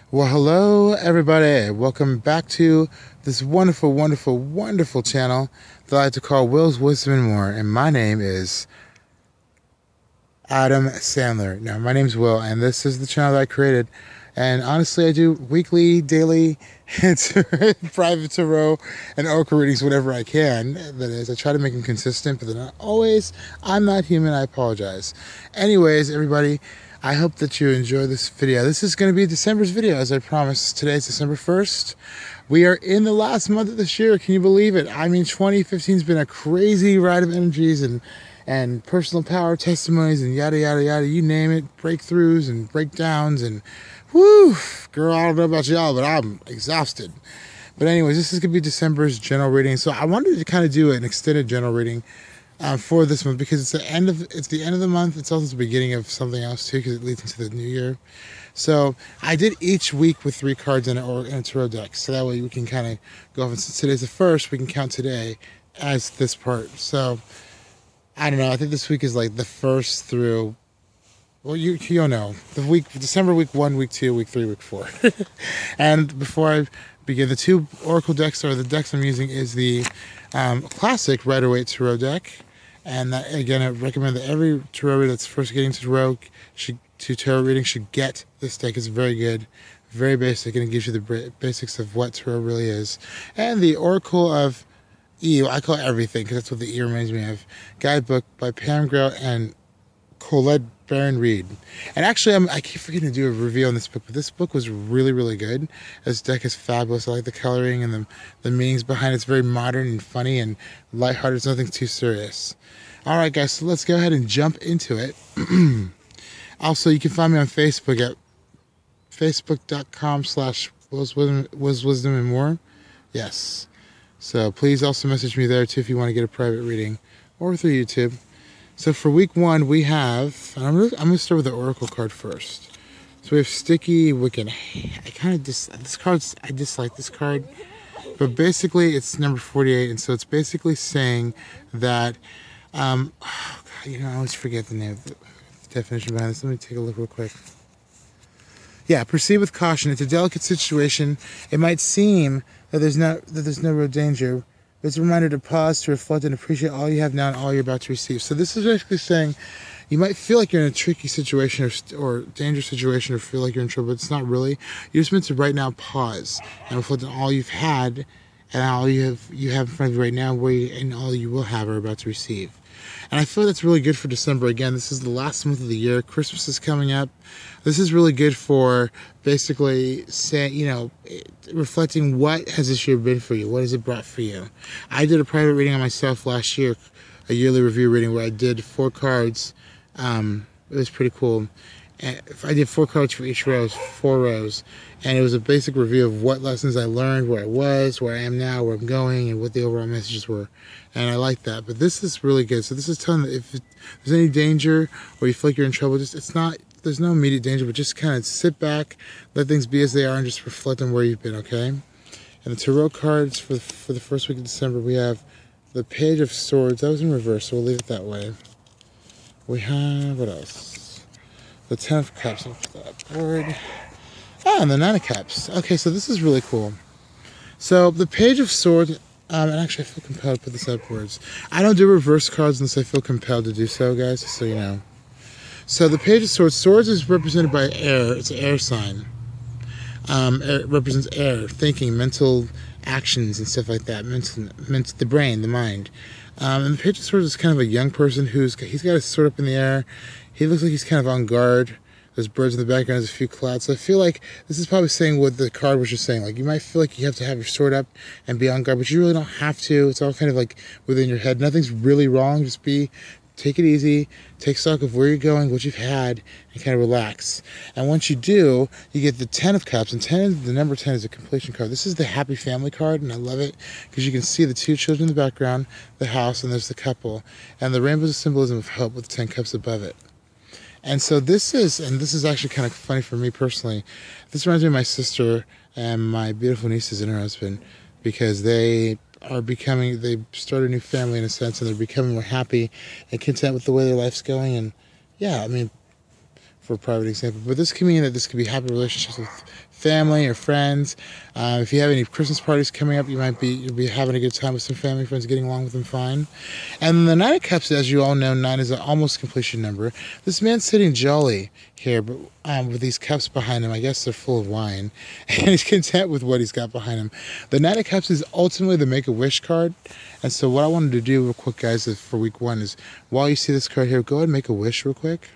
Well, hello, everybody. Welcome back to this wonderful, wonderful, wonderful channel that I like to call Will's Wisdom and More. And my name is Adam Sandler. Now, my name's Will, and this is the channel that I created. And honestly, I do weekly, daily, private tarot and oracle readings whenever I can. That is, I try to make them consistent, but they're not always. I'm not human. I apologize. Anyways, everybody, I hope that you enjoy this video. This is going to be December's video, as I promised. Today is December 1st. We are in the last month of this year. Can you believe it? I mean, 2015 has been a crazy ride of energies and personal power testimonies and yada, yada, yada. You name it. Breakthroughs and breakdowns and whoo, girl, I don't know about y'all, but I'm exhausted. But anyways, this is going to be December's general reading. So I wanted to kind of do an extended general reading for this month because it's the end of the month. It's also the beginning of something else too because it leads into the new year. So I did each week with 3 cards in a tarot deck. So that way we can kind of go off. And since today's the first, we can count today as this part. So I don't know. I think this week is like the first through. Well, you don't know. The week, December week 1, week 2, week 3, week 4. And before I begin, the 2 oracle decks, or the decks I'm using, is the classic Rider-Waite Tarot deck. And that, again, I recommend that every tarot reader that's first getting to tarot reading should get this deck. It's very good, very basic, and it gives you the basics of what tarot really is. And the Oracle of E, I call it everything because that's what the E reminds me of. Guidebook by Pam Grout and Colette Baron Reed. And actually, I keep forgetting to do a review on this book, but this book was really, really good. This deck is fabulous. I like the coloring and the meanings behind it. It's very modern and funny and lighthearted. It's nothing too serious. All right, guys, so let's go ahead and jump into it. Also, you can find me on Facebook at facebook.com/wisdom and more. Yes. So please also message me there, too, if you want to get a private reading or through YouTube. So for week 1, we have, I'm going to start with the Oracle card first. So we have Sticky Wicked. I dislike this card. But basically, it's number 48. And so it's basically saying that, I always forget the name of the definition behind this. Let me take a look real quick. Yeah, proceed with caution. It's a delicate situation. It might seem that there's no real danger. It's a reminder to pause, to reflect, and appreciate all you have now and all you're about to receive. So this is basically saying you might feel like you're in a tricky situation or dangerous situation or feel like you're in trouble, but it's not really. You're just meant to right now pause and reflect on all you've had and all you have in front of you right now and all you will have or about to receive. And I feel that's really good for December. Again, this is the last month of the year. Christmas is coming up. This is really good for basically saying, reflecting what has this year been for you? What has it brought for you? I did a private reading on myself last year, a yearly review reading where I did 4 cards. It was pretty cool. I did 4 cards for each row, 4 rows. And it was a basic review of what lessons I learned, where I was, where I am now, where I'm going, and what the overall messages were. And I like that. But this is really good. So this is telling that if there's any danger or you feel like you're in trouble, there's no immediate danger, but just kind of sit back, let things be as they are, and just reflect on where you've been, okay? And the tarot cards for the first week of December, we have the Page of Swords. That was in reverse, so we'll leave it that way. We have, what else? The 10 of Cups off that board. And the 9 of Cups. Okay, so this is really cool. So the Page of Swords, and actually I feel compelled to put this upwards. I don't do reverse cards unless I feel compelled to do so, guys, just so you know. So the Page of Swords. Swords is represented by air. It's an air sign. It represents air, thinking, mental actions and stuff like that. The brain, the mind. And the Page of Swords is kind of a young person he's got his sword up in the air. He looks like he's kind of on guard. There's birds in the background. There's a few clouds. So I feel like this is probably saying what the card was just saying. Like, you might feel like you have to have your sword up and be on guard, but you really don't have to. It's all kind of like within your head. Nothing's really wrong. Take it easy. Take stock of where you're going, what you've had, and kind of relax. And once you do, you get the 10 of Cups. And the number 10 is a completion card. This is the happy family card, and I love it because you can see the 2 children in the background, the house, and there's the couple. And the rainbow is a symbolism of hope with 10 cups above it. And so this is actually kind of funny for me personally. This reminds me of my sister and my beautiful nieces and her husband, because they start a new family in a sense, and they're becoming more happy and content with the way their life's going. And yeah, I mean, for a private example, but this can mean that this could be happy relationships with family or friends. If you have any Christmas parties coming up, you'll be having a good time with some family friends, getting along with them fine. And the Nine of Cups, as you all know, 9 is an almost completion number. This man's sitting jolly here, but with these cups behind him. I guess they're full of wine, and he's content with what he's got behind him. The Nine of Cups is ultimately the Make-A-Wish card, and so what I wanted to do real quick, guys, is for week 1 is, while you see this card here, go ahead and make a wish real quick.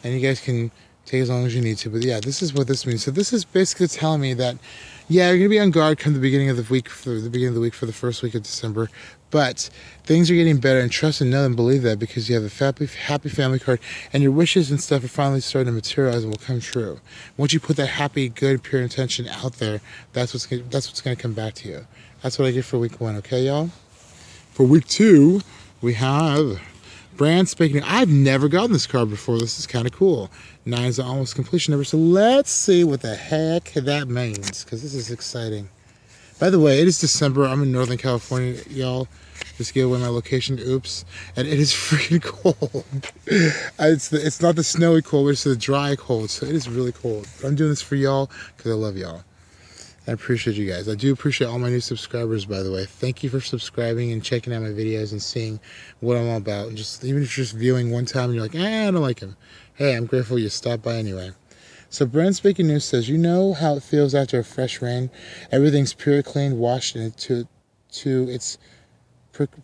And you guys can take as long as you need to. But yeah, this is what this means. So this is basically telling me that, yeah, you're going to be on guard come the beginning of the week, for the first week of December. But things are getting better, and trust and know and believe that, because you have a happy family card, and your wishes and stuff are finally starting to materialize and will come true. Once you put that happy, good, pure intention out there, that's what's going to come back to you. That's what I get for week 1, okay, y'all? For week 2, we have brand spanking new. I've never gotten this card before. This is kind of cool. 9 is the almost completion number. So let's see what the heck that means, because this is exciting. By the way, it is December. I'm in Northern California, y'all. Just give away my location. Oops. And it is freaking cold. It's not the snowy cold, but it's the dry cold. So it is really cold. But I'm doing this for y'all because I love y'all. I appreciate you guys. I do appreciate all my new subscribers, by the way. Thank you for subscribing and checking out my videos and seeing what I'm all about. And just even if you're just viewing one time and you're like, I don't like him. Hey, I'm grateful you stopped by anyway. So Brand Spanking New says, you know how it feels after a fresh rain? Everything's pure, clean, washed into its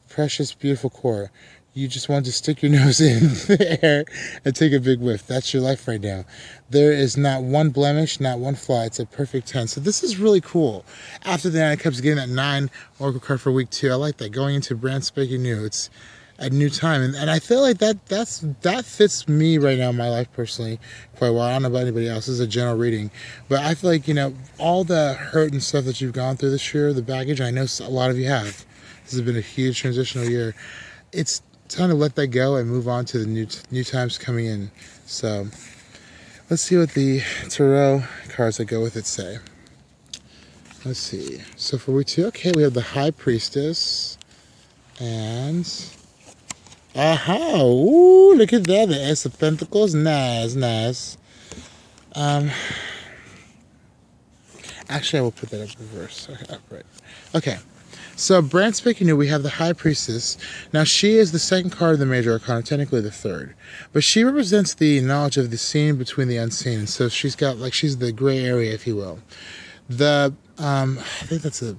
precious, beautiful core. You just want to stick your nose in the air and take a big whiff. That's your life right now. There is not one blemish, not one flaw. It's a perfect 10. So this is really cool. After the 9 of Cups, getting that 9 Oracle card for week 2. I like that. Going into Brand Spanking New. It's a new time. And I feel like that fits me right now in my life personally quite well. I don't know about anybody else. This is a general reading. But I feel like, all the hurt and stuff that you've gone through this year, the baggage, I know a lot of you have. This has been a huge transitional year. It's time to let that go and move on to the new times coming in. So let's see what the tarot cards that go with it say. Let's see. So for week 2, okay, we have the High Priestess and ooh, look at that, the Ace of Pentacles. Nice. Actually, I will put that up in reverse. Okay, upright. Okay. So, Brand Spanking New, we have the High Priestess. Now, she is the second card of the Major Arcana, technically the third. But she represents the knowledge of the seen between the unseen. And so she's the gray area, if you will. I think that's the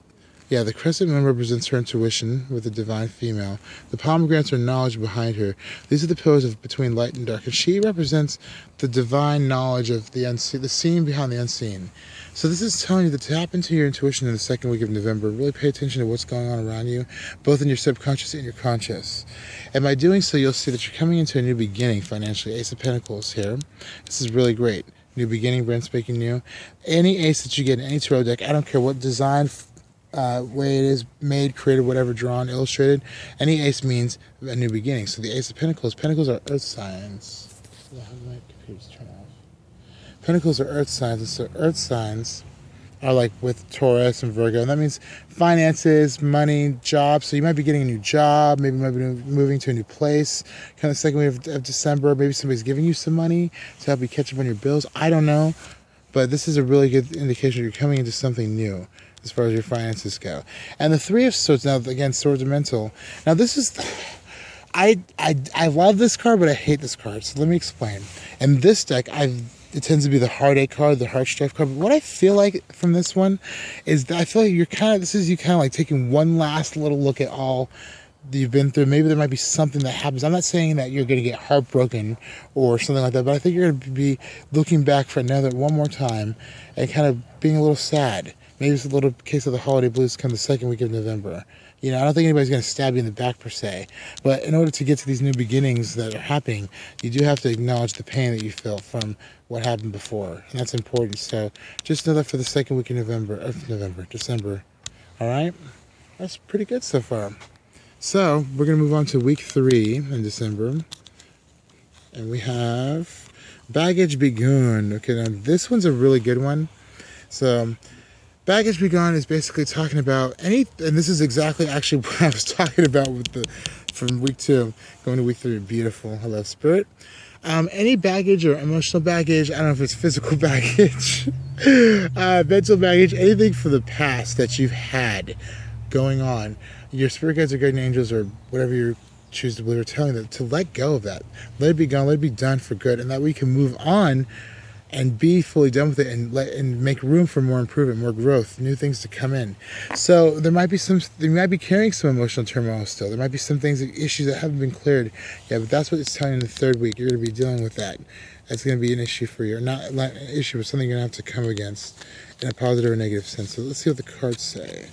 crescent moon represents her intuition with the divine female. The pomegranates are knowledge behind her. These are the pillars between light and dark. And she represents the divine knowledge of the unseen, the seen behind the unseen. So this is telling you to tap into your intuition in the second week of November. Really pay attention to what's going on around you, both in your subconscious and your conscious. And by doing so, you'll see that you're coming into a new beginning financially. Ace of Pentacles here. This is really great. New beginning, Brand Spanking New. Any ace that you get in any tarot deck, I don't care what design, way it is made, created, whatever, drawn, illustrated, any ace means a new beginning. So the Ace of Pentacles are earth signs. How did my computer's turn off? Pentacles are earth signs, and so earth signs are like with Taurus and Virgo, and that means finances, money, jobs. So you might be getting a new job, maybe you might be moving to a new place, kind of second week of December. Maybe somebody's giving you some money to help you catch up on your bills. I don't know, but this is a really good indication you're coming into something new as far as your finances go. And the Three of Swords, now again, Swords are mental. Now this is, I love this card, but I hate this card. So let me explain. In this deck, it tends to be the heartache card, the heart strife card. But what I feel like from this one is that I feel like you kind of like taking one last little look at all that you've been through. Maybe there might be something that happens. I'm not saying that you're going to get heartbroken or something like that, but I think you're going to be looking back for one more time and kind of being a little sad. Maybe it's a little case of the holiday blues come the second week of November. I don't think anybody's going to stab you in the back per se. But in order to get to these new beginnings that are happening, you do have to acknowledge the pain that you felt from what happened before. And that's important. So just know that for the second week of December. All right? That's pretty good so far. So we're going to move on to week 3 in December. And we have Baggage Begun. Okay, now this one's a really good one. So Baggage Begun is basically talking about and this is exactly actually what I was talking about with the from week 2 going to week 3. Beautiful. I love Spirit. Any baggage or emotional baggage, I don't know if it's physical baggage, mental baggage, anything from the past that you've had going on, your spirit guides or guardian angels or whatever you choose to believe are telling them to let go of that. Let it be gone, let it be done for good, and that we can move on and be fully done with it and make room for more improvement, more growth, new things to come in. So they might be carrying some emotional turmoil still. There might be some things, issues that haven't been cleared. Yeah, but that's what it's telling you in the 3rd week. You're going to be dealing with that. That's going to be an issue for you. Not an issue, but something you're going to have to come against in a positive or negative sense. So let's see what the cards say.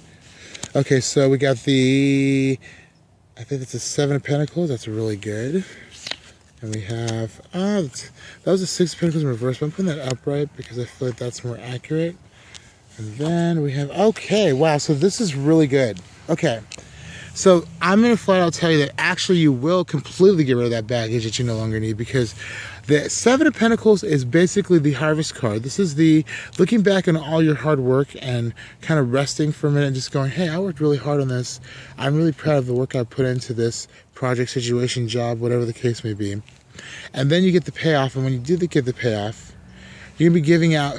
Okay, so we got I think that's a 7 of Pentacles. That's really good. And we have, that was a 6 of Pentacles in reverse, but I'm putting that upright because I feel like that's more accurate. And then we have, okay, wow, so this is really good. Okay, so I'm going to flat out tell you that actually you will completely get rid of that baggage that you no longer need, because the 7 of Pentacles is basically the harvest card. This is the looking back on all your hard work and kind of resting for a minute and just going, hey, I worked really hard on this. I'm really proud of the work I put into this project, situation, job, whatever the case may be. And then you get the payoff, and when you do get the payoff, you're going to be giving out